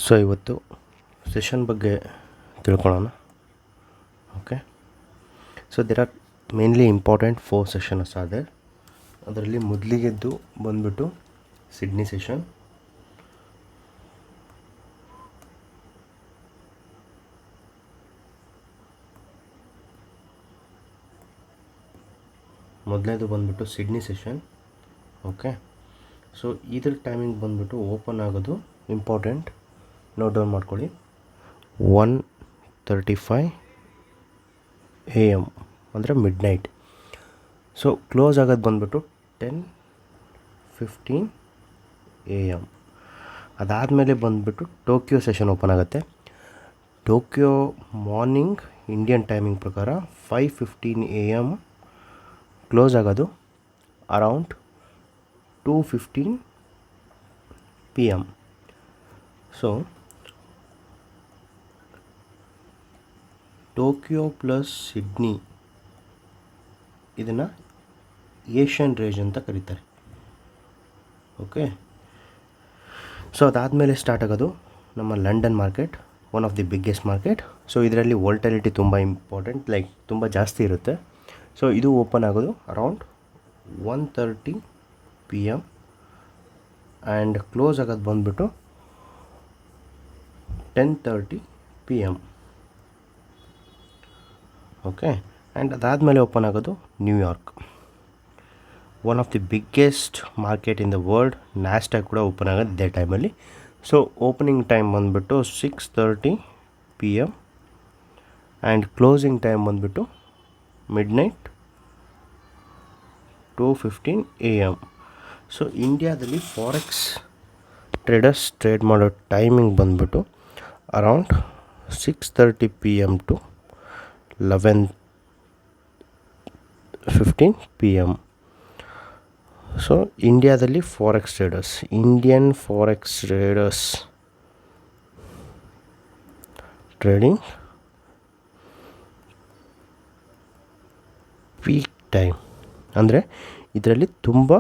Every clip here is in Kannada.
ಸೊ ಇವತ್ತು ಸೆಷನ್ ಬಗ್ಗೆ ತಿಳ್ಕೊಳ್ಳೋಣ. Okay, so there are mainly important 4 sessions ಆದೆ. ಅದರಲ್ಲಿ ಮೊದಲಿಗೆದ್ದು ಬಂದ್ಬಿಟ್ಟು ಸಿಡ್ನಿ ಸೆಷನ್, ಮೊದಲನೇದು ಬಂದ್ಬಿಟ್ಟು ಸಿಡ್ನಿ ಸೆಷನ್. ಓಕೆ, ಸೊ ಇದ್ರ ಟೈಮಿಂಗ್ ಬಂದ್ಬಿಟ್ಟು ಓಪನ್ ಆಗೋದು ಇಂಪಾರ್ಟೆಂಟ್, ನೋಟ್ ಡೌನ್ ಮಾಡ್ಕೊಳ್ಳಿ. 1:35 AM ಅಂದರೆ ಮಿಡ್ ನೈಟ್. ಸೊ ಕ್ಲೋಸ್ ಆಗೋದು ಬಂದ್ಬಿಟ್ಟು 10:15 AM. ಅದಾದಮೇಲೆ ಬಂದುಬಿಟ್ಟು ಟೋಕಿಯೋ ಸೆಷನ್ ಓಪನ್ ಆಗುತ್ತೆ. ಟೋಕಿಯೋ ಮಾರ್ನಿಂಗ್ ಇಂಡಿಯನ್ ಟೈಮಿಂಗ್ ಪ್ರಕಾರ 5:15 AM. ಕ್ಲೋಸ್ ಆಗೋದು around 2:15 PM. So Tokyo plus Sydney ಇದನ್ನು ಏಷ್ಯನ್ ರೇಂಜ್ ಅಂತ ಕರೀತಾರೆ. ಓಕೆ, ಸೊ ಅದಾದಮೇಲೆ ಸ್ಟಾರ್ಟ್ ಆಗೋದು ನಮ್ಮ London market, one of the biggest market. So ಇದರಲ್ಲಿ ವೋಲ್ಟಾಲಿಟಿ ತುಂಬ ಇಂಪಾರ್ಟೆಂಟ್, ಲೈಕ್ ತುಂಬ ಜಾಸ್ತಿ ಇರುತ್ತೆ. ಸೊ ಇದು ಓಪನ್ ಆಗೋದು ಅರೌಂಡ್ 1:30 PM ಆ್ಯಂಡ್ ಕ್ಲೋಸ್ ಆಗೋದು ಬಂದುಬಿಟ್ಟು 10:30 PM. ಓಕೆ, ಆ್ಯಂಡ್ ಅದಾದಮೇಲೆ ಓಪನ್ ಆಗೋದು New York, one of the biggest market in the world. NASDAQ ಕೂಡ ಓಪನ್ ಆಗೋದು ಇದೇ ಟೈಮಲ್ಲಿ. ಸೊ ಓಪನಿಂಗ್ ಟೈಮ್ ಬಂದುಬಿಟ್ಟು 6:30 PM ಆ್ಯಂಡ್ ಕ್ಲೋಸಿಂಗ್ ಟೈಮ್ ಬಂದುಬಿಟ್ಟು ಮಿಡ್ ನೈಟ್ 2:15 AM. ಸೊ ಇಂಡಿಯಾದಲ್ಲಿ ಫಾರೆಕ್ಸ್ ಟ್ರೇಡರ್ಸ್ ಟ್ರೇಡ್ ಮಾಡೋ ಟೈಮಿಂಗ್ ಬಂದುಬಿಟ್ಟು around 6:30 PM to 11:15 PM. So ಇಂಡಿಯಾದಲ್ಲಿ Indian forex traders trading peak time ಅಂದರೆ ಇದರಲ್ಲಿ ತುಂಬ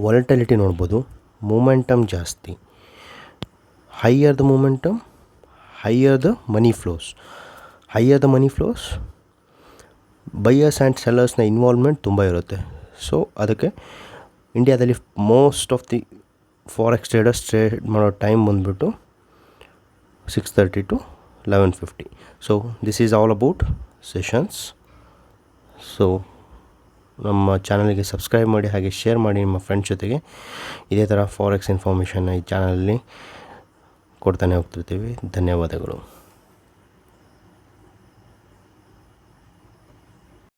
ವಾಲಟಿಲಿಟಿ ನೋಡ್ಬೋದು, ಮೂಮೆಂಟಮ್ ಜಾಸ್ತಿ, higher the momentum, higher the money flows, buyers and ಸೆಲ್ಲರ್ಸ್ನ ಇನ್ವಾಲ್ವ್ಮೆಂಟ್ ತುಂಬ ಇರುತ್ತೆ. ಸೊ ಅದಕ್ಕೆ ಇಂಡಿಯಾದಲ್ಲಿ most of the forex traders trade ಮಾಡೋ ಟೈಮ್ ಬಂದುಬಿಟ್ಟು 6:30 to 11:50. So this is all about sessions. So ನಮ್ಮ ಚಾನಲ್ಗೆ ಸಬ್ಸ್ಕ್ರೈಬ್ ಮಾಡಿ, ಹಾಗೆ ಶೇರ್ ಮಾಡಿ ನಿಮ್ಮ ಫ್ರೆಂಡ್ಸ್ ಜೊತೆಗೆ. ಇದೇ ಥರ ಫಾರೆಕ್ಸ್ ಇನ್ಫಾರ್ಮೇಷನ್ನ ಈ ಚಾನಲಲ್ಲಿ ಕೊಡ್ತಾನೆ ಹೋಗ್ತಿರ್ತೀವಿ. ಧನ್ಯವಾದಗಳು.